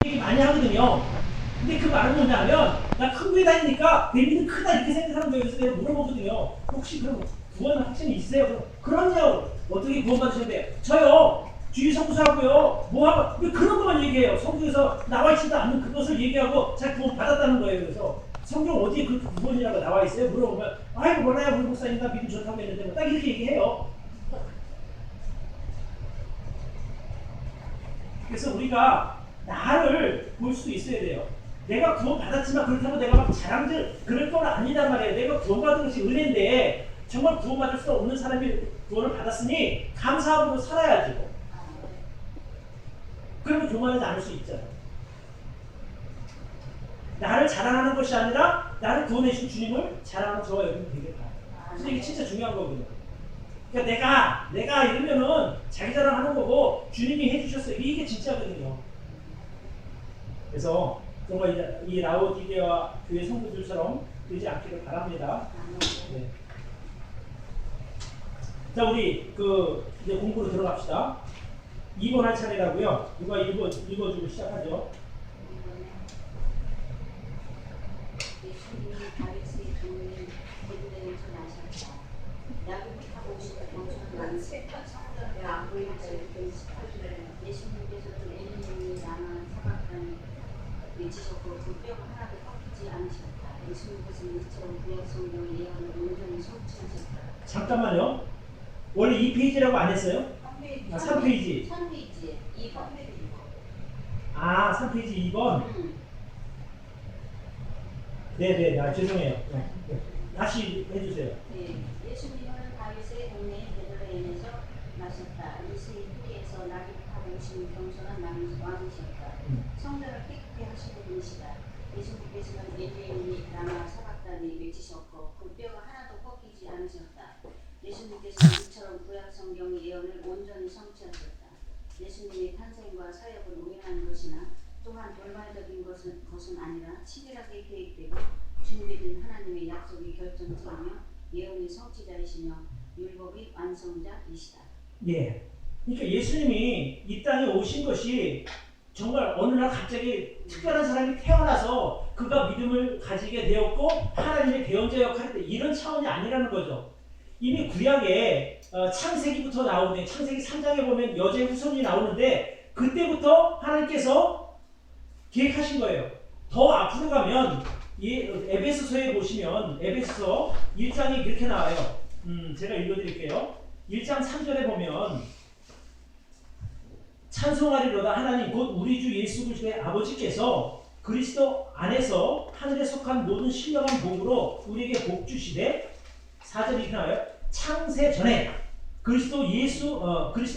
얘기 많이 하거든요. 근데 그 말은 뭐냐면 나 큰 교회 다니니까 내 믿음 크다 이렇게 생각하는 거예요. 그래서 내가 물어보거든요. 혹시 그럼 구원 확신이 있으세요? 그럼요. 어떻게 구원 받으셨대요? 저요. 주의 성수하고요. 뭐하고 그런 것만 얘기해요. 성경에서 나와 있지도 않는 그것을 얘기하고 잘 구원 받았다는 거예요. 그래서 성경 어디에 그 구원이라고 나와 있어요? 물어보면 아이고 몰라요. 우리 목사님 나 믿음 좋다고 했는데 뭐 딱 이렇게 얘기해요. 그래서 우리가 나를 볼 수도 있어야 돼요. 내가 구원 받았지만 그렇다고 내가 막 자랑들 그럴 건 아니단 말이에요. 내가 구원 받은 것이 은혜인데 정말 구원 받을 수 없는 사람이 구원을 받았으니 감사하고 살아야지. 그러면 교만하지 않을 수 있잖아요. 나를 자랑하는 것이 아니라 나를 구원해 주신 주님을 자랑하는 저와 여러분 되겠다. 그래서 이게 진짜 중요한 거거든요. 그러니까 내가 이러면은 자기 자랑하는 거고 주님이 해주셨어요. 이게 진짜거든요. 그래서 정말 이 라오디게아 교회 성도들처럼 되지 않기를 바랍니다. 네. 자, 우리 이제 공부로 들어갑시다. 2번 할 차례라고요. 누가 읽어주고 시작하죠. 예수님이 다윗의 종인 베들레헴에서 나셨다. 야곱하고 오시는 경주는 성전에 안 보이는 예수님께서도 엘리님이 나만 사박한 외치셨고 뼈가 하나도 꺾이지 않으셨다. 예수님께서는 이처럼 구약 성경의 예언을 온전히 성취하셨다. 잠깐만요. 원래 2페이지라고 안 했어요? 3페이지. 3페이지. 3페이지. 2번. 아, 3페이지 2번. 네네, 죄송해요. 네. 다시 해주세요. 네, 예수님은 다윗의 동네인 베들레헴에서 나셨다. 이스라엘 후리에서 나귀타고 오신 겸손한 왕이셨다. 성전을 깨끗게 하시는 분이시다. 예수님께서는 엘리님이 라마 사박단이 외치셨고 그 뼈가 하나도 꺾이지 않으셨다. 예수님께서는 이처럼 구약 성경의 예언을 온전히 성취하셨다. 예수님의 탄생과 사역은 우연한 것이나 또한 돌발적인 것은 아니라 치밀하게 계획되고 준비된 하나님의 약속이 결정체이며 예언의 성취자이시며 율법의 완성자이시다. 예. 그러니까 예수님이 이 땅에 오신 것이 정말 어느 날 갑자기 특별한 사람이 태어나서 그가 믿음을 가지게 되었고 하나님의 대언자 역할을 했다. 이런 차원이 아니라는 거죠. 이미 구약에 창세기부터 나오는데 창세기 3장에 보면 여자의 후손이 나오는데 그때부터 하나님께서 계획하신 거예요. 더 앞으로 가면 에베소서에 보시면 에베소서 1장이 이렇게 나와요. 제가 읽어드릴게요. 1장 3절에 보면 찬송하리로다 하나님 곧 우리 주 예수 그리스도의 아버지께서 그리스도 안에서 하늘에 속한 모든 신령한 복으로 우리에게 복 주시되 4절이 이렇게 나와요. 창세 전에 그리스도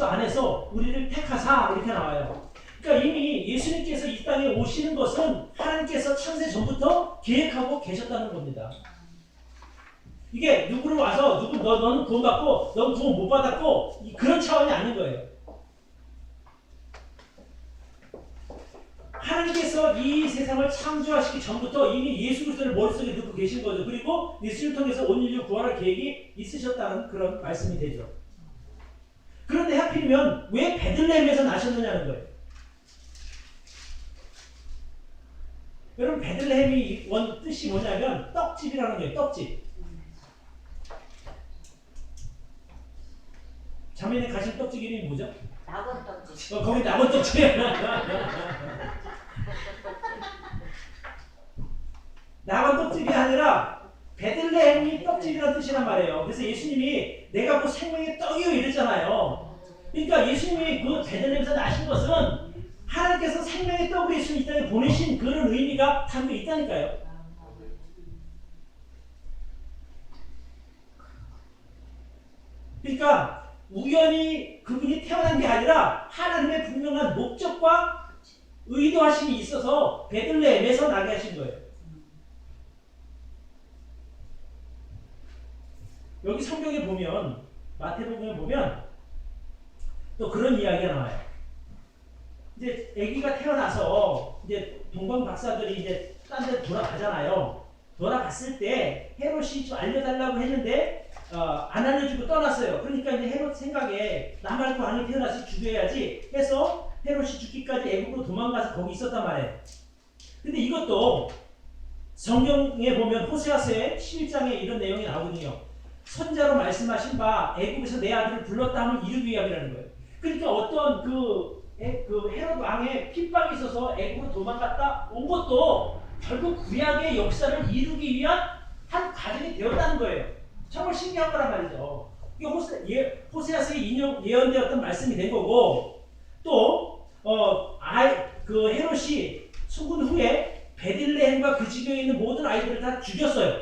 안에서 우리를 택하사 이렇게 나와요. 그러니까 이미 예수님께서 이 땅에 오시는 것은 하나님께서 창세 전부터 계획하고 계셨다는 겁니다. 이게 누구를 와서 너는 구원 받고 너는 구원 못 받았고 그런 차원이 아닌 거예요. 하나님께서 이 세상을 창조하시기 전부터 이미 예수 그리스도를 머릿속에 넣고 계신 거죠. 그리고 예수를 통해서 온 인류 구원할 계획이 있으셨다는 그런 말씀이 되죠. 그런데 하필이면 왜 베들레헴에서 나셨느냐는 거예요. 여러분 베들레헴이 원 뜻이 뭐냐면 떡집이라는 거예요. 떡집. 자매님 가신 떡집 이름이 뭐죠? 낙원 떡집. 거기 낙원 떡집. 낙원 떡집이 아니라 베들레헴이 떡집이라는 뜻이란 말이에요. 그래서 예수님이 내가 그 생명의 떡이요 이랬잖아요. 그러니까 예수님이 그 베들레헴에서 나신 것은 하나님께서 생명의 떡을 예수님 이 땅에 보내신 그런 의미가 담겨 있다니까요. 그러니까 우연히 그분이 태어난 게 아니라 하나님의 분명한 목적과 의도하심이 있어서 베들레헴에서 나게 하신 거예요. 여기 성경에 보면 마태복음에 보면 또 그런 이야기가 나와요. 이제 아기가 태어나서 이제 동방 박사들이 이제 딴 데 돌아가잖아요. 돌아갔을 때 헤롯이 좀 알려달라고 했는데 안 알려주고 떠났어요. 그러니까 이제 헤롯 생각에 나 말고 아니 태어나서 죽여야지 해서 헤롯이 죽기까지 애국으로 도망가서 거기 있었단 말이에요. 근데 이것도 성경에 보면 호세아서의 11장에 이런 내용이 나오거든요. 선자로 말씀하신 바 애국에서 내 아들을 불렀다 함을 이루기 위함이라는 거예요. 그러니까 어떤 그 헤롯 왕의 핍박이 있어서 애국으로 도망갔다 온 것도 결국 구약의 역사를 이루기 위한 한 과정이 되었다는 거예요. 정말 신기한 거란 말이죠. 이게 호세아서의 예언되었던 말씀이 된 거고, 또 그 헤롯이 죽은 후에 베들레헴과 그 지경에 있는 모든 아이들을 다 죽였어요.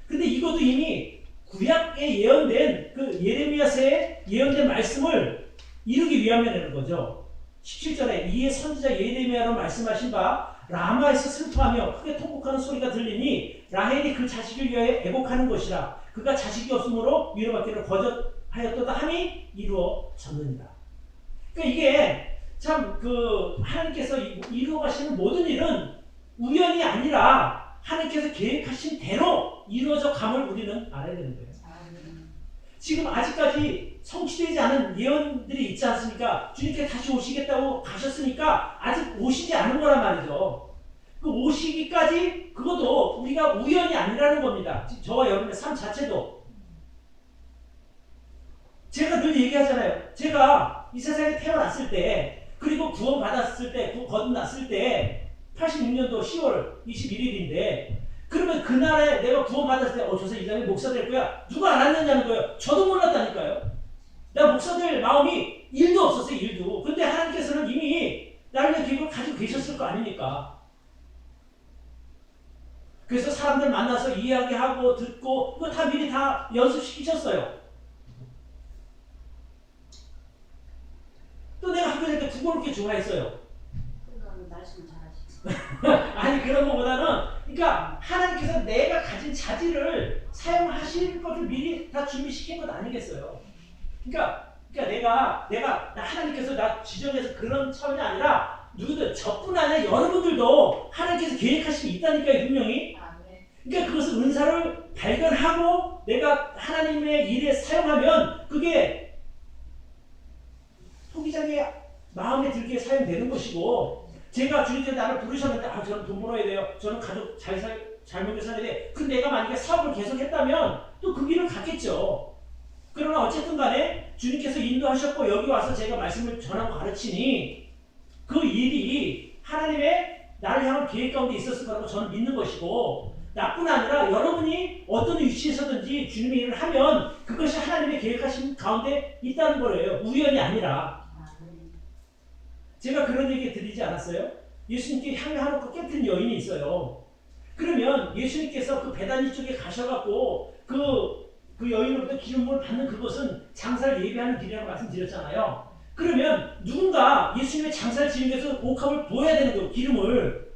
근데 이것도 이미 구약에 예언된 그 예레미야서에 예언된 말씀을 이루기 위함이라는 거죠. 17절에 이에 선지자 예레미야로 말씀하신 바 라마에서 슬퍼하며 크게 통곡하는 소리가 들리니 라헬이 그 자식을 위하여 애곡하는 것이라. 그가 자식이 없으므로 위로받기를 거절하였도다 함이 이루어졌느니라. 그러니까 이게 참 그 하나님께서 이루어 가시는 모든 일은 우연이 아니라 하나님께서 계획하신 대로 이루어져 감을 우리는 알아야 되는 거예요. 지금 아직까지 성취되지 않은 예언들이 있지 않습니까? 주님께서 다시 오시겠다고 가셨으니까 아직 오시지 않은 거란 말이죠. 그 오시기까지 그것도 우리가 우연이 아니라는 겁니다. 저와 여러분의 삶 자체도. 제가 늘 얘기하잖아요. 제가 이 세상에 태어났을 때, 그리고 구원받았을 때, 거듭났을 때 86년도 10월 21일인데 그러면 그날에 내가 구원받았을 때 저 이사람이 목사 될 거야. 누가 알았느냐는 거예요. 저도 몰랐다니까요. 내가 목사 될 마음이 1도 없었어요. 1도. 근데 하나님께서는 이미 나를 위한 계획을 가지고 계셨을 거 아닙니까? 그래서 사람들 만나서 이야기하고 듣고 그거 다 미리 다 연습시키셨어요. 또 내가 학교 다닐 때 국어를 그렇게 좋아했어요. 그러니까 말씀 잘하시죠. 아니 그런 것보다는 그러니까 하나님께서 내가 가진 자질을 사용하실 것을 미리 다 준비시킨 것 아니겠어요. 그러니까 내가 하나님께서 나 지정해서 그런 차원이 아니라 누구들 저뿐 아니라 여러분들도 하나님께서 계획하심이 있다니까요. 분명히. 그러니까 그것을 은사를 발견하고 내가 하나님의 일에 사용하면 그게 소기장의 마음에 들게 사용되는 것이고, 제가 주님께서 나를 부르셨는데 저는 돈 벌어야 돼요. 저는 가족 잘 먹여 살아야 돼. 근데 내가 만약에 사업을 계속했다면 또 그 길을 갔겠죠. 그러나 어쨌든 간에 주님께서 인도하셨고 여기 와서 제가 말씀을 전하고 가르치니 그 일이 하나님의 나를 향한 계획 가운데 있었을 거라고 저는 믿는 것이고, 나뿐 아니라 여러분이 어떤 위치에서든지 주님의 일을 하면 그것이 하나님의 계획하신 가운데 있다는 거예요. 우연이 아니라. 제가 그런 얘기 드리지 않았어요? 예수님께 향유하놓고 깨뜨린 여인이 있어요. 그러면 예수님께서 그 베다니 쪽에 가셔갖고 그 여인으로부터 기름을 받는 그것은 장사를 예비하는 길이라고 말씀드렸잖아요. 그러면 누군가 예수님의 장사를 지은 데서 옥합을 부어야 되는 거예요. 기름을.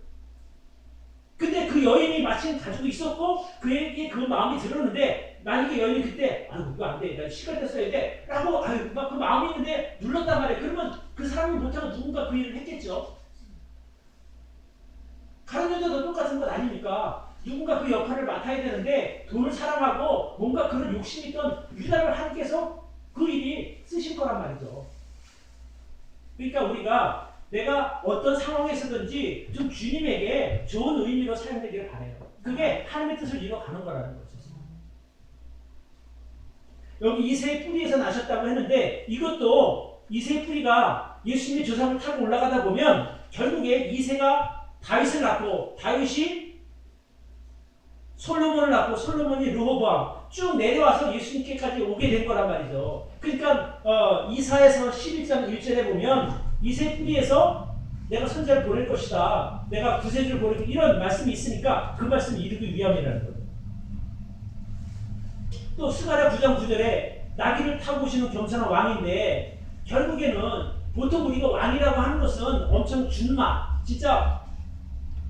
근데 그 여인이 마침 가지고 있었고 그에게 그 마음이 들었는데, 만약에 여인이 그때 이거 안 돼, 나 시간 때 써야 돼 라고 막 그 마음이 있는데 눌렀단 말이에요. 그러면 그 사람이 못하고 누군가 그 일을 했겠죠. 다른 여자도 똑같은 것 아닙니까? 누군가 그 역할을 맡아야 되는데 돈을 사랑하고 뭔가 그런 욕심이 있던 유다를 하나님께서 그 일이 쓰실 거란 말이죠. 그러니까 우리가 내가 어떤 상황에서든지 좀 주님에게 좋은 의미로 사용되기를 바라요. 그게 하나님의 뜻을 이뤄가는 거라는 거죠. 여기 이새의 뿌리에서 나셨다고 했는데 이것도 이새의 뿌리가 예수님의 조상을 타고 올라가다 보면 결국에 이새가 다윗을 낳고 다윗이 솔로몬을 낳고 솔로몬이 르호보암 쭉 내려와서 예수님께까지 오게 된 거란 말이죠. 그러니까 이사야서 11장 1절에 보면 이새 뿌리에서 내가 선자를 보낼 것이다. 내가 구세주를 보낼 이런 말씀이 있으니까 그 말씀을 이루기 위함이라는 거예요. 또 스가랴 9장 9절에 나귀를 타고 오시는 겸손한 왕인데 결국에는 보통 우리가 왕이라고 하는 것은 엄청 준마, 진짜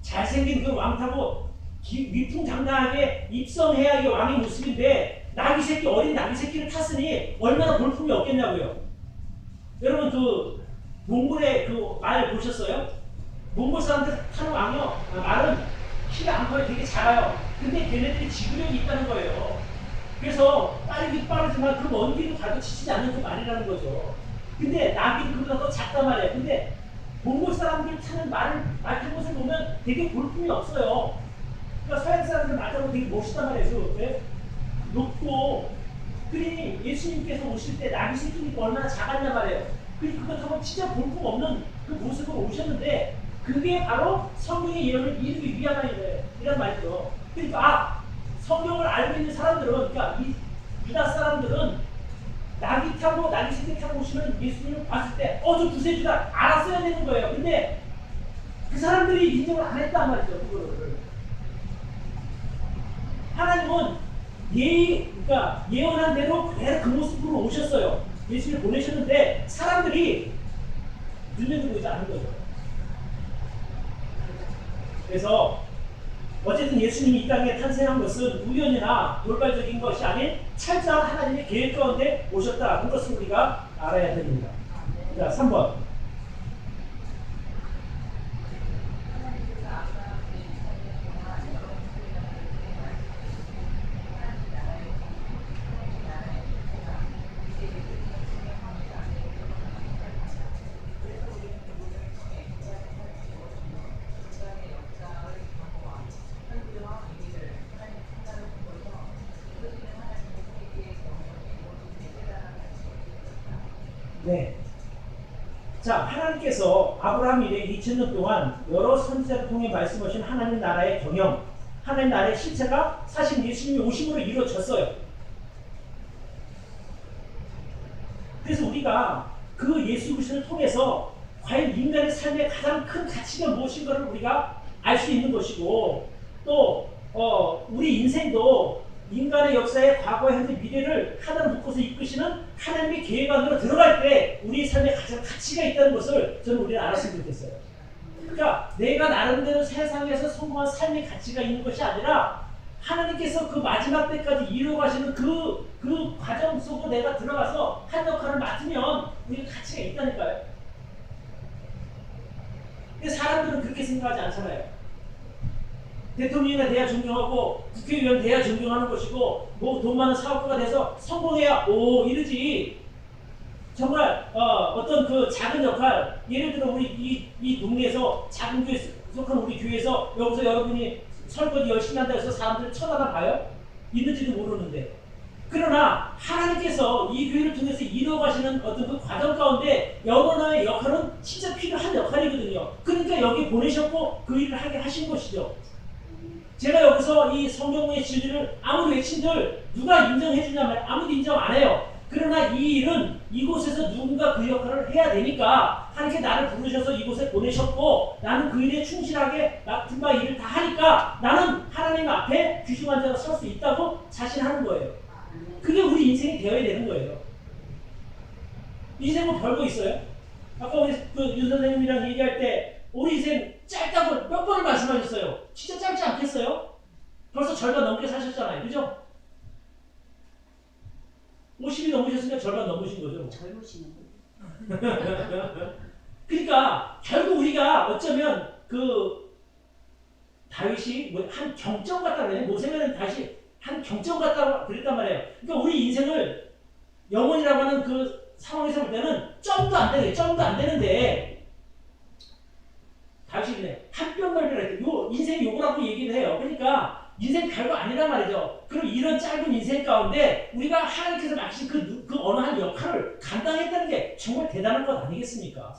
잘생긴 그 왕 타고 위풍당당하게 입성해야 이게 왕의 모습인데 나귀 새끼, 어린 나귀 새끼를 탔으니 얼마나 볼품이 없겠냐고요. 여러분 그 몽골의 그 말 보셨어요? 몽골 사람들 타는 말은 키가 안 커요. 되게 작아요. 근데 걔네들이 지구력이 있다는 거예요. 그래서 빠르긴 빠르지만 그 먼 길을 가도 지치지 않는 그 말이라는 거죠. 근데 나귀는 그보다 더 작단 말이에요. 근데 몽골 사람들 타는 말 타는 것을 보면 되게 볼품이 없어요. 그러니까 서양 사람들 말 타는 거 되게 멋있단 말이에요. 네? 높고. 그러니 예수님께서 오실 때 나비 새끼니까 얼마나 작았냔 말이에요. 그러니 그거 타고 진짜 볼품 없는 그 모습으로 오셨는데 그게 바로 성경의 예언을 이루기 위함이란 말이죠. 그러니까 성경을 알고 있는 사람들은, 그러니까 이 유다 사람들은 나비 타고 나비 새끼 타고 오시는 예수님을 봤을 때 저 구세주다 알았어야 되는 거예요. 근데 그 사람들이 인정을 안 했단 말이죠. 그거를 하나님은 그러니까 예언한 대로 그대로 그 모습으로 오셨어요. 예수를 보내셨는데 사람들이 눈여겨보지 보지 않은 거죠. 그래서 어쨌든 예수님이 이 땅에 탄생한 것은 우연이나 돌발적인 것이 아닌 철저한 하나님의 계획 가운데 오셨다. 그것을 우리가 알아야 됩니다. 자, 3번. 네. 자, 하나님께서 아브라함 이래 2000년 동안 여러 선지자를 통해 말씀하신 하나님 나라의 경영, 하나님 나라의 실체가 사실 예수님이 오심으로 이루어졌어요. 그래서 우리가 그 예수 그리스도를 통해서 과연 인간의 삶의 가장 큰 가치가 무엇인가를 우리가 알 수 있는 것이고, 또 우리 인생도 인간의 역사의 과거, 현재, 미래를 하나로 묶어서 이끄시는 하나님의 계획 안으로 들어갈 때 우리의 삶에 가장 가치가 있다는 것을 저는 우리는 알았으면 좋겠어요. 그러니까 내가 나름대로 세상에서 성공한 삶의 가치가 있는 것이 아니라 하나님께서 그 마지막 때까지 이루어가시는 그 과정 속으로 내가 들어가서 한 역할을 맡으면 우리가 가치가 있다니까요. 근데 사람들은 그렇게 생각하지 않잖아요. 대통령이나 돼야 존경하고 국회의원 돼야 존경하는 것이고 뭐 돈 많은 사업가가 돼서 성공해야 이러지. 정말 어떤 그 작은 역할, 예를 들어 우리 이 동네에서 작은 교회 속한 우리 교회에서 여기서 여러분이 설거지 열심히 한다 해서 사람들이 쳐다나 봐요? 있는지도 모르는데. 그러나 하나님께서 이 교회를 통해서 이루어가시는 어떤 그 과정 가운데 여러분의 역할은 진짜 필요한 역할이거든요. 그러니까 여기 보내셨고 그 일을 하게 하신 것이죠. 제가 여기서 이 성경의 진리를 아무리 외친들 누가 인정해 주냐면 아무도 인정 안 해요. 그러나 이 일은 이곳에서 누군가 그 역할을 해야 되니까 하나님께 나를 부르셔서 이곳에 보내셨고 나는 그 일에 충실하게 맡은 바 일을 다 하니까 나는 하나님 앞에 귀중한 자로 설 수 있다고 자신하는 거예요. 그게 우리 인생이 되어야 되는 거예요. 인생 뭐 별거 있어요? 아까 우리 윤 선생님이랑 얘기할 때 우리 인생 짧다고 몇 번을 말씀하셨어요. 진짜 짧지 않겠어요? 벌써 절반 넘게 사셨잖아요. 그죠? 50이 넘으셨으니까 절반 넘으신 거죠. 젊으시는 분. 그러니까 결국 우리가 어쩌면 그 다윗이 뭐 한 경점 같다 그래요. 모세는 다시 한 경점 같다 그랬단 말이에요. 그러니까 우리 인생을 영혼이라고 하는 그 상황에서 볼 때는 점도 안 되게 점도 안 되는데 다윗이 그래 한 뼘 넓이라 했대. 요 인생 요거라고 얘기를 해요. 그러니까 인생 별거 아니란 말이죠. 그럼 이런 짧은 인생 가운데 우리가 하나님께서 맡기신 그 어느 한 역할을 감당했다는 게 정말 대단한 것 아니겠습니까?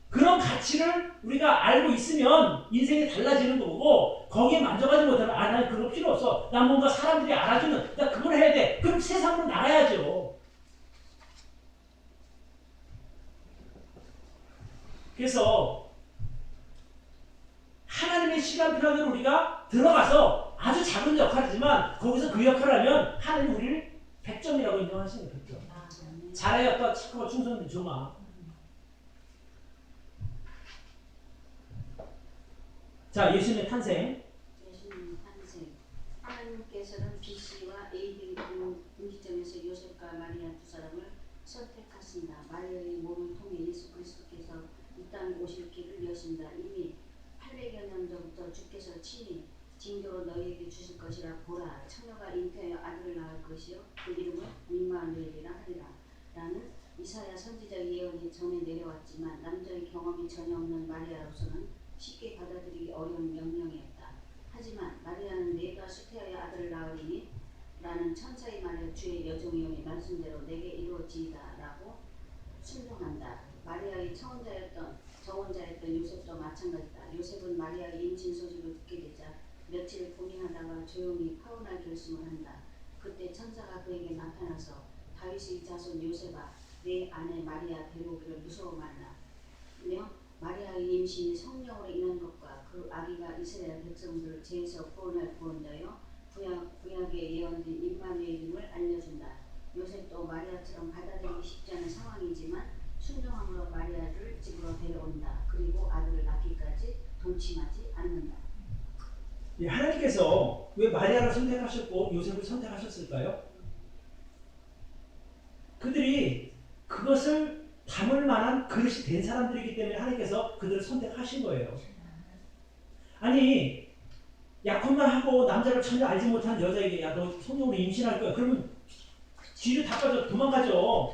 그런 가치를 우리가 알고 있으면 인생이 달라지는 거고 거기에 만족하지 못하면 난 그거 필요 없어. 난 뭔가 사람들이 알아주는 나 그걸 해야 돼. 그럼 세상으로 나가야죠. 그래서 하나님의 시간표를 우리가 들어가서 아주 작은 역할이지만 거기서 그 역할을 하면 하나님 우리를 100점이라고 인정하시는 100점. 잘하였다 착하고 충성된 종아. 자, 예수님의 탄생. 예수님 탄생. 하나님께서는 BC와 AD 분기점에서 요셉과 마리아 두 사람을 선택하신다. 마리아의 몸을 통해 예수 그리스도께서 이 땅에 오실 길을 여신다. 이미 800여 년 전부터 주께서 친히 징조로 너희에게 주실 것이라. 보라, 처녀가 잉태하여 아들을 낳을 것이요 그 이름을 임마누엘이라 하리라. 라는 이사야 선지자의 예언이 전해 내려왔지만 남자의 경험이 전혀 없는 마리아로서는 쉽게 받아들이기 어려운 명령이었다. 하지만 마리아는 내가 수태하여 아들을 낳으리니 라는 천사의 말에 주의 여종이오니 말씀대로 내게 이루어지이다 라고 순종한다. 마리아의 정혼자였던 요셉도 마찬가지다. 요셉은 마리아의 임신 소식을 듣게 되자 며칠 고민하다가 조용히 파혼할 결심을 한다. 그때 천사가 그에게 나타나서 다윗의 자손 요셉아 내 아내 마리아 데려오기를 무서워 말라. 마리아의 임신이 성령으로 인한 것과 그 아기가 이스라엘 백성들을 죄에서 구원할 구원자여 구약에 예언된 임마누엘임을 알려준다. 요셉도 마리아처럼 받아들이기 쉽지 않은 상황이지만 순종함으로 마리아를 집으로 데려온다. 그리고 아들을 낳기까지 동침하지 않는다. 예, 하나님께서 왜 마리아를 선택하셨고 요셉을 선택하셨을까요? 그들이 그것을 담을 만한 그릇이 된 사람들이기 때문에 하나님께서 그들을 선택하신 거예요. 아니 약혼만 하고 남자를 전혀 알지 못한 여자에게 야 너 성령으로 임신할 거야. 그러면 뒤로 다 빠져 도망가죠.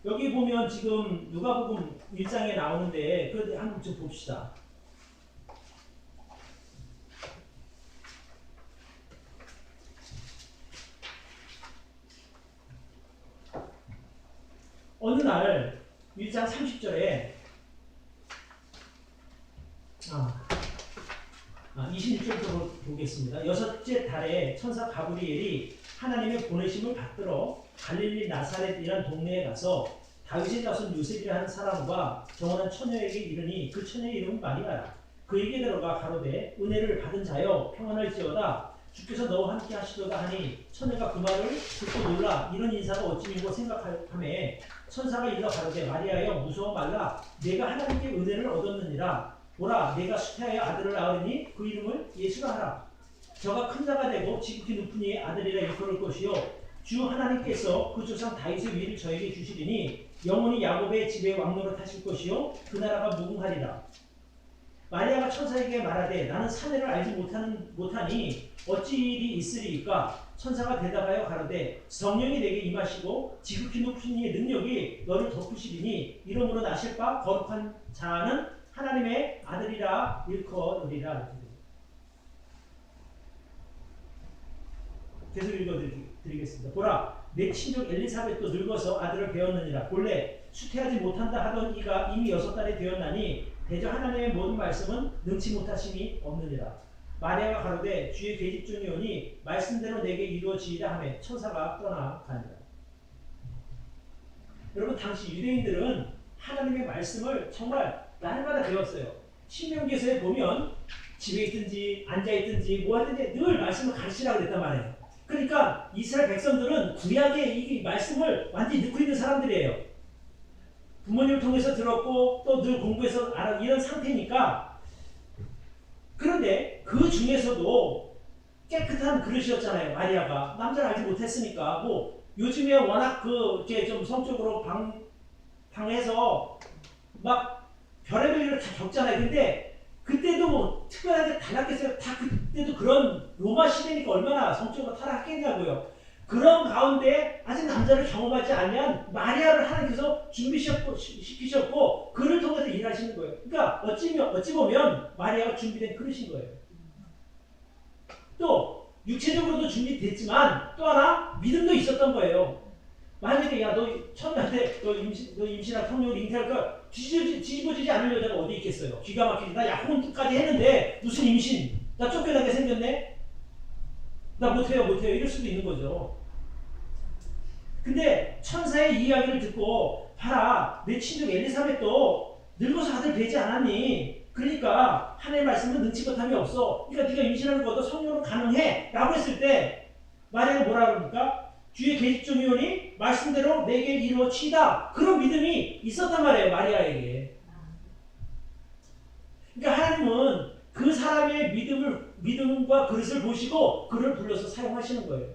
여기 보면 지금 누가복음 1장에 나오는데 그런데 한번 좀 봅시다. 어느 날 1장 30절에 26절부터 보겠습니다. 여섯째 달에 천사 가브리엘이 하나님의 보내심을 받들어 갈릴리 나사렛이라는 동네에 가서 다윗의 자손 요셉이라는 사람과 정원한 처녀에게 이르니 그 처녀의 이름은 마리아라. 그에게 들어가 가로되 은혜를 받은 자여 평안할지어다 주께서 너와 함께 하시도다 하니 처녀가 그 말을 듣고 놀라 이런 인사가 어찌인고 생각하매 천사가 일러 가로되 마리아여 무서워 말라 내가 하나님께 은혜를 얻었느니라. 보라 내가 수태하여 아들을 낳으니 그 이름을 예수라 하라. 저가 큰 자가 되고 지극히 높은 이의 아들이라 일컬을 것이요 주 하나님께서 그 조상 다윗의 위를 저에게 주시리니 영원히 야곱의 집에 왕노릇 하실 것이요 그 나라가 무궁하리라. 마리아가 천사에게 말하되 나는 사내를 알지 못하니 어찌 일이 있으리이까. 천사가 대답하여 가로되 성령이 내게 임하시고 지극히 높은 이의 능력이 너를 덮으시리니 이러므로 나실 바 거룩한 자는 하나님의 아들이라 일컬으리라. 계속 읽어드리겠습니다. 보라 내 친족 엘리사벳도 늙어서 아들을 배웠느니라. 본래 수태하지 못한다 하던 이가 이미 6달이 되었나니 대저 하나님의 모든 말씀은 능치 못하심이 없느니라. 마리아가 가로되 주의 계집종이 오니 말씀대로 내게 이루어지리라 하며 천사가 떠나가니라. 여러분 당시 유대인들은 하나님의 말씀을 정말 날마다 배웠어요. 신명기서에 보면 집에 있든지 앉아있든지 뭐 하든지 늘 말씀을 가르치라고 그랬단 말이에요. 그러니까 이스라엘 백성들은 구약의 이 말씀을 완전히 넣고 있는 사람들이에요. 부모님을 통해서 들었고 또 늘 공부해서 알아 이런 상태니까. 그런데 그 중에서도 깨끗한 그릇이었잖아요. 마리아가 남자를 알지 못했으니까. 뭐 요즘에 워낙 이렇게 좀 성적으로 방해서 막 별의별 일을 다 겪잖아요. 근데 그때도 뭐 특별하게 달랐겠어요. 다 그때도 그런 로마 시대니까 얼마나 성적으로 타락했냐고요. 그런 가운데 아직 남자를 경험하지 않으면 마리아를 하나님께서 준비시키셨고 그를 통해서 일하시는 거예요. 그러니까 어찌 보면 마리아가 준비된 그릇인 거예요. 또 육체적으로도 준비됐지만 또 하나 믿음도 있었던 거예요. 만약에 야 너 처녀한테 너 임신할 성령을 잉태할 거 뒤집어지지 않을 여자가 어디 있겠어요. 기가 막히지. 나 약혼까지 했는데 무슨 임신. 나 쫓겨나게 생겼네. 나 못해요 이럴 수도 있는 거죠. 근데 천사의 이야기를 듣고 봐라 내 친족 엘리사벳도 늙어서 아들 되지 않았니? 그러니까 하나님의 말씀은 능치 못함이 없어. 그러니까 네가 임신하는 것도 성령으로 가능해 라고 했을 때 마리아가 뭐라 그럽니까? 주의 계집종이 오니 말씀대로 내게 이루어지이다. 그런 믿음이 있었단 말이에요. 마리아에게. 그러니까 하나님은 그 사람의 믿음과 그릇을 보시고 그를 불러서 사용하시는 거예요.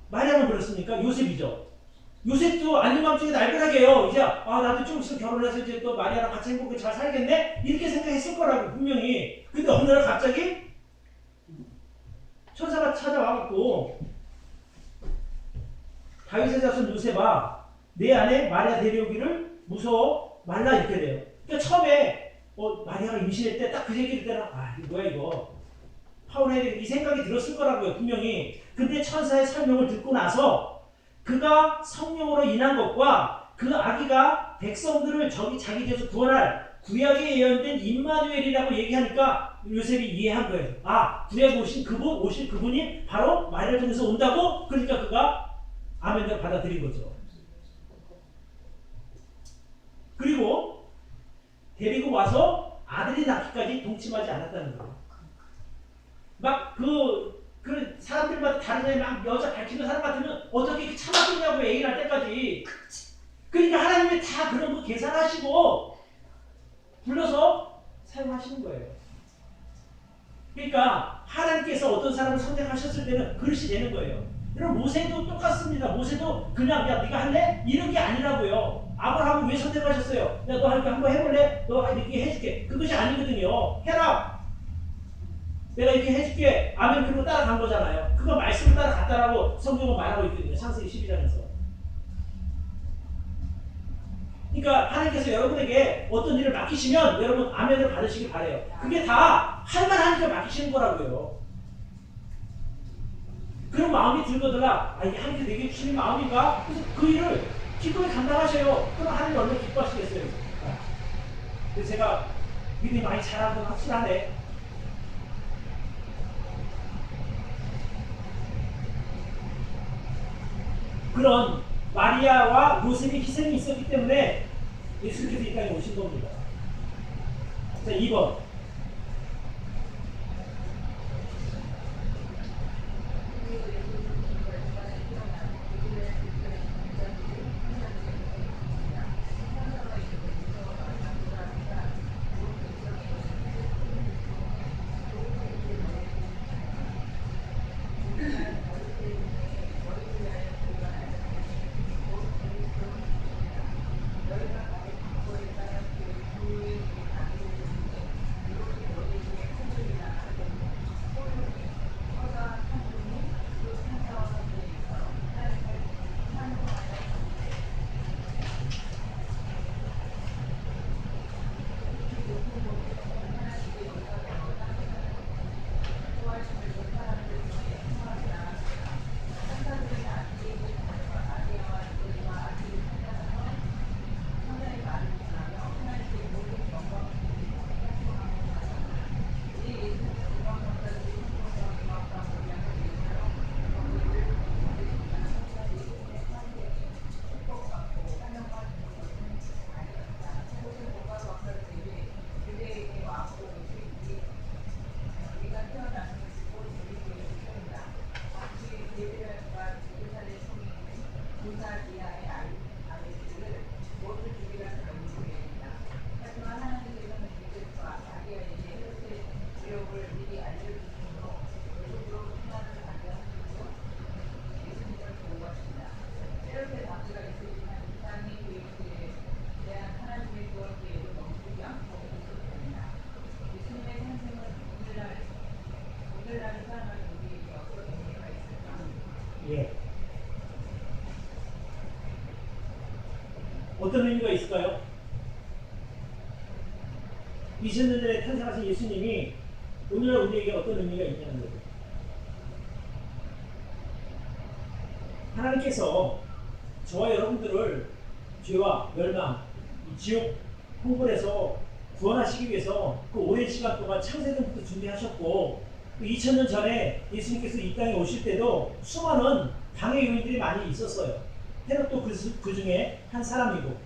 마리아는 그렇습니까? 요셉이죠. 요셉도 안림맘중에 날벼락이에요. 이제 나도 좀 있으면 결혼해서 이제 또 마리아랑 같이 행복하게 잘 살겠네? 이렇게 생각했을 거라고 분명히. 근데 어느 날 갑자기 천사가 찾아와갖고 다윗의 자손 요셉아 내 아내 마리아 데려오기를 무서워 말라 이렇게 돼요. 그러니까 처음에 마리아가 임신할 때 딱 그 얘기를 때는 이거 뭐야 이거 파울에 이 생각이 들었을 거라고요 분명히. 근데 천사의 설명을 듣고 나서 그가 성령으로 인한 것과 그 아기가 백성들을 자기 뒤에서 구원할 구약에 예언된 임마누엘이라고 얘기하니까 요셉이 이해한 거예요. 구약에 오실 그분이 바로 마리아를 통해서 온다고. 그러니까 그가 아멘을 받아들인 거죠. 그리고 데리고 와서 아들이 낳기까지 동침하지 않았다는 거예요. 막 그 사람들마다 다른 막 여자 밝히는 사람 같으면 어떻게 이렇게 참았겠냐고 애기 낳을 때까지. 그러니까 하나님이 다 그런 거 계산하시고 불러서 사용하시는 거예요. 그러니까 하나님께서 어떤 사람을 선택하셨을 때는 그릇이 되는 거예요. 여러분 모세도 똑같습니다. 모세도 그냥 야 네가 할래? 이런 게 아니라고요. 아브라함을 왜 선택하셨어요? 야 너 이렇게 한번 해볼래? 너 이렇게 해줄게. 그것이 아니거든요. 해라. 내가 이렇게 해줄게. 아멘. 그리고 따라간 거잖아요. 그거 말씀을 따라갔다라고 성경은 말하고 있거든요. 창세기 12장에서. 그러니까 하나님께서 여러분에게 어떤 일을 맡기시면 여러분 아멘을 받으시길 바래요. 그게 다 할만하니까 맡기시는 거라고요. 그런 마음이 들거든요. 이게 하나님께 내게 주신 마음인가? 그래서 그 일을 기꺼이 감당하셔요. 그럼 하나님 얼마나 기뻐하시겠어요. 그래서 제가 믿음이 많이 자란 건 확실하네. 그런 마리아와 요셉의 희생이 있었기 때문에 예수님께서 이 땅에 오신 겁니다. 자, 2번. 예. 어떤 의미가 있을까요? 2000년 전에 탄생하신 예수님이 오늘날 우리에게 어떤 의미가 있냐는 거죠. 하나님께서 저와 여러분들을 죄와 멸망, 지옥 홍벌에서 구원하시기 위해서 그 오랜 시간 동안 창세전부터 준비하셨고, 2000년 전에 예수님께서 이 땅에 오실 때도 수많은 방해 요인들이 많이 있었어요. 헤롯도 그 중에 한 사람이고.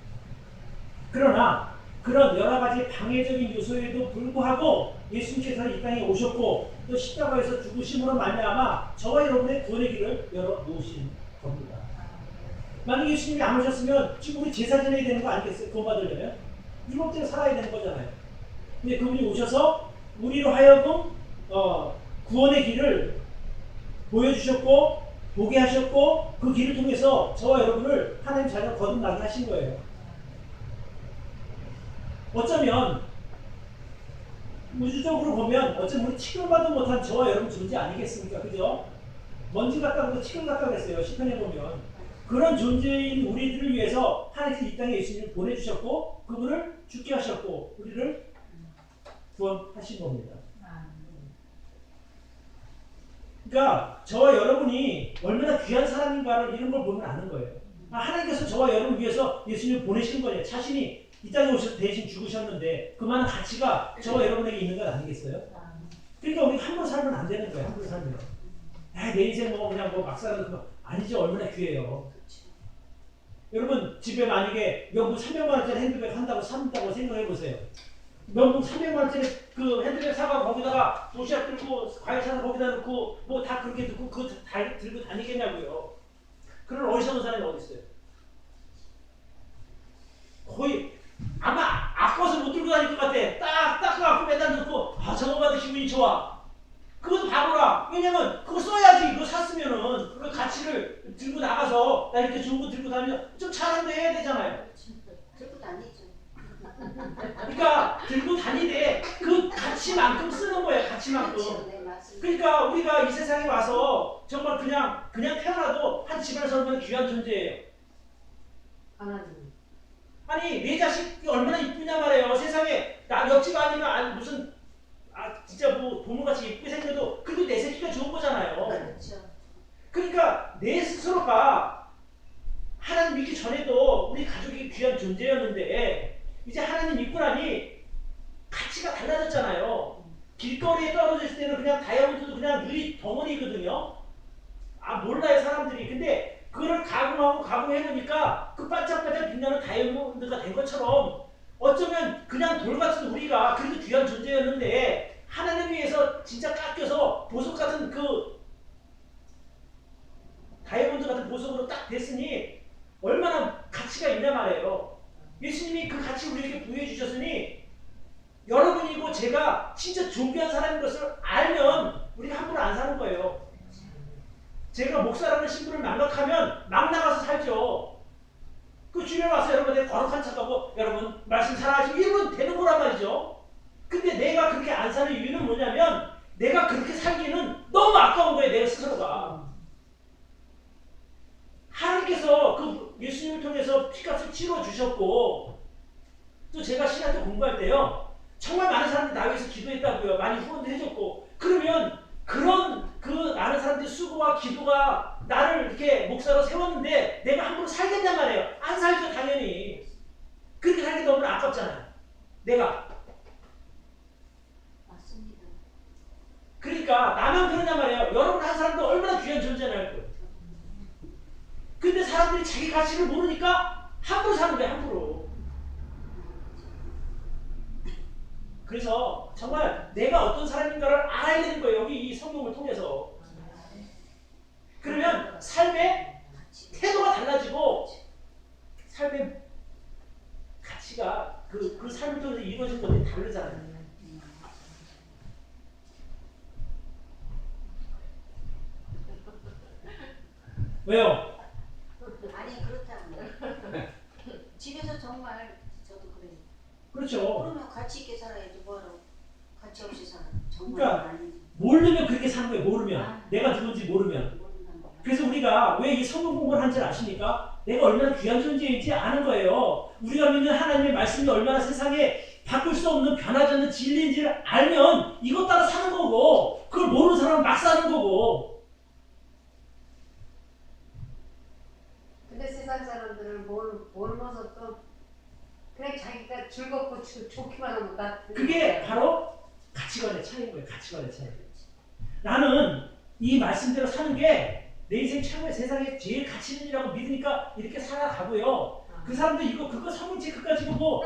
그러나 그런 여러 가지 방해적인 요소에도 불구하고 예수님께서 이 땅에 오셨고 또 십자가에서 죽으심으로 말미암아 저와 여러분의 구원의 길을 열어 놓으신 겁니다. 만약 예수님이 안 오셨으면 지금 우리 제사 지내야 되는 거 아니겠어요? 구원받으려면 율법대로 살아야 되는 거잖아요. 근데 그분이 오셔서 우리로 하여금 구원의 길을 보여주셨고 보게 하셨고 그 길을 통해서 저와 여러분을 하나님 자녀로 거듭나게 하신 거예요. 어쩌면 우주적으로 보면 어쩌면 우리 취급받지 못한 저와 여러분 존재 아니겠습니까? 그죠? 먼지 같다고 취급 같다고 했어요. 시편에 보면. 그런 존재인 우리들을 위해서 하나님께서 이 땅에 예수님을 보내주셨고 그분을 죽게 하셨고 우리를 구원하신 겁니다. 그러니까 저와 여러분이 얼마나 귀한 사람인가를 이런 걸 보면 아는 거예요. 하나님께서 저와 여러분을 위해서 예수님을 보내신 거예요. 자신이 이 땅에 오셔서 대신 죽으셨는데 그 많은 가치가 저와 여러분에게 있는 것 아니겠어요? 그러니까 우리가 함부로 살면 안 되는 거예요. 함부로 살면. 내 인생 뭐 그냥 뭐 막 사는 거 아니죠. 얼마나 귀해요. 여러분 집에 만약에 명품 300만 원짜리 핸드백 산다고 생각해 보세요. 명품 300만 원짜리 그 핸드백 사가 거기다가 도시락 들고 과일 사서 거기다 넣고 뭐 다 그렇게 듣고 그거 들고 다니겠냐고요. 그런 어리석은 사람이 어디 있어요? 거의 아마 아까워서 못 들고 다닐 것 같아. 딱 닦아갖고 매달 넣고 저거 받은 기분이 좋아. 그것도 바보라. 왜냐면 그거 써야지. 그거 샀으면은 그 가치를 들고 나가서 나 이렇게 좋은 거 들고 다니면 좀 잘한데 해야 되잖아요. 들고 다니죠. 그러니까 들고 다니되 그 가치만큼 쓰는 거예요. 가치만큼. 그렇죠. 네, 맞습니다. 그러니까 우리가 이 세상에 와서 정말 그냥 태어나도 한 집안에서 얼마나 귀한 존재예요. 하나님. 아니 내 자식이 얼마나 이쁘냐 말이에요. 세상에 나 옆집 아니면 무슨 진짜 뭐 보물같이 이쁘게 생겨도 그래도 내 새끼가 좋은 거잖아요. 그렇죠. 그러니까 내 스스로가 하나님 믿기 전에도 우리 가족이 귀한 존재였는데 이제 하나님 믿고 나니 가치가 달라졌잖아요. 길거리에 떨어져 있을 때는 그냥 다이아몬드도 그냥 유리 덩어리거든요. 몰라요 사람들이. 근데 그거를 가공해놓으니까 그 반짝반짝 빛나는 다이아몬드가 된 것처럼 어쩌면 그냥 돌같은 우리가 그래도 귀한 존재였는데 하나님 위해서 진짜 깎여서 보석 같은 그 다이아몬드 같은 보석으로 딱 됐으니 얼마나 가치가 있냐 말이에요. 예수님이 그 가치 우리에게 부여해 주셨으니 여러분이고 제가 진짜 존귀한 사람인 것을 알면 우리가 함부로 안 사는 거예요. 제가 목사라는 신분을 망각하면 막 나가서 살죠. 그 주변에 와서 여러분들 거룩한 척하고 여러분 말씀 잘하시고 이러면 되는 거란 말이죠. 근데 내가 그렇게 안 사는 이유는 뭐냐면 내가 그렇게 살기는 너무 아까운 거예요. 내가 스스로가. 하나님께서 그 예수님을 통해서 피값을 치러주셨고 또 제가 신학교 공부할 때요. 정말 많은 사람들이 나 위해서 기도했다고요. 많이 후원도 해줬고 그러면 그런 그 많은 사람들의 수고와 기도가 나를 이렇게 목사로 세웠는데 내가 함부로 살겠냔 말이에요. 안 살죠 당연히. 그렇게 살기 너무 아깝잖아요. 내가. 맞습니다. 그러니까 나만 그러냔 말이에요. 여러분 한 사람도 얼마나 귀한 존재냐 할 거예요. 근데 사람들이 자기 가치를 모르니까 함부로 사는 거예요. 함부로. 그래서 정말 내가 어떤 사람인가를 알아야 되는 거예요. 여기 이 성경을 통해서. 그러면 삶의 태도가 달라지고 삶의 가치가 그 삶을 통해서 이루어진 것들이 다르잖아요. 왜요? 아니 그렇다고요. 집에서 정말 저도 그래요. 그렇죠. 그러면 가치 있게 살아야지 뭐하러 가치 없이 살아. 정말 그러니까 아니지. 모르면 그렇게 사는 거예요. 모르면. 아. 내가 누군지 모르면. 모른다는 거야. 그래서 우리가 왜 이 성경 공부를 한지 아십니까? 내가 얼마나 귀한 존재인지 아는 거예요. 우리가 믿는 하나님의 말씀이 얼마나 세상에 바꿀 수 없는 변하지 않는 진리인지를 알면 이것 따라 사는 거고 그걸 모르는 사람은 막 사는 거고. 근데 세상 사람들은 모르면서 또 그냥 자기가 즐겁고 좋기만 하면 나 그게 바로 가치관의 차이인 거예요. 가치관의 차이. 나는 이 말씀대로 사는 게 내 인생 최고의 세상에 제일 가치 있는 일이라고 믿으니까 이렇게 살아가고요. 그 사람들 그거 성경책 그까지 보고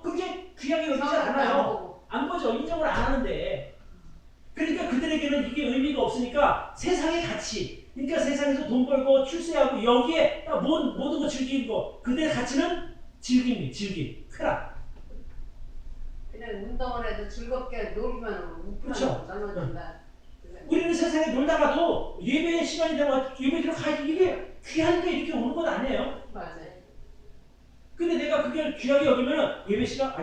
그게 귀하게 여기지 않아요. 안 보죠. 인정을 안 하는데. 그러니까 그들에게는 이게 의미가 없으니까 세상의 가치. 그러니까 세상에서 돈 벌고 출세하고 여기에 모든 거 즐기는 거. 그들의 가치는 즐김, 쾌락. 그냥 운동을 해도 즐겁게 놀기만 하면 그렇죠. 나눠준다. 우리는 세상에 놀다가도 예배 시간이 되면 예배 들어가야지 이게 귀하니까 이렇게 오는 건 아니에요. 맞아요. 근데 내가 그걸 귀하게 여기면 예배 시간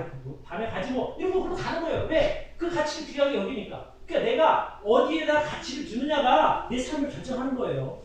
밤에 가지 뭐 이런 거 그러고 가는 거예요. 왜? 그 가치를 귀하게 여기니까. 그러니까 내가 어디에다 가치를 두느냐가 내 삶을 결정하는 거예요.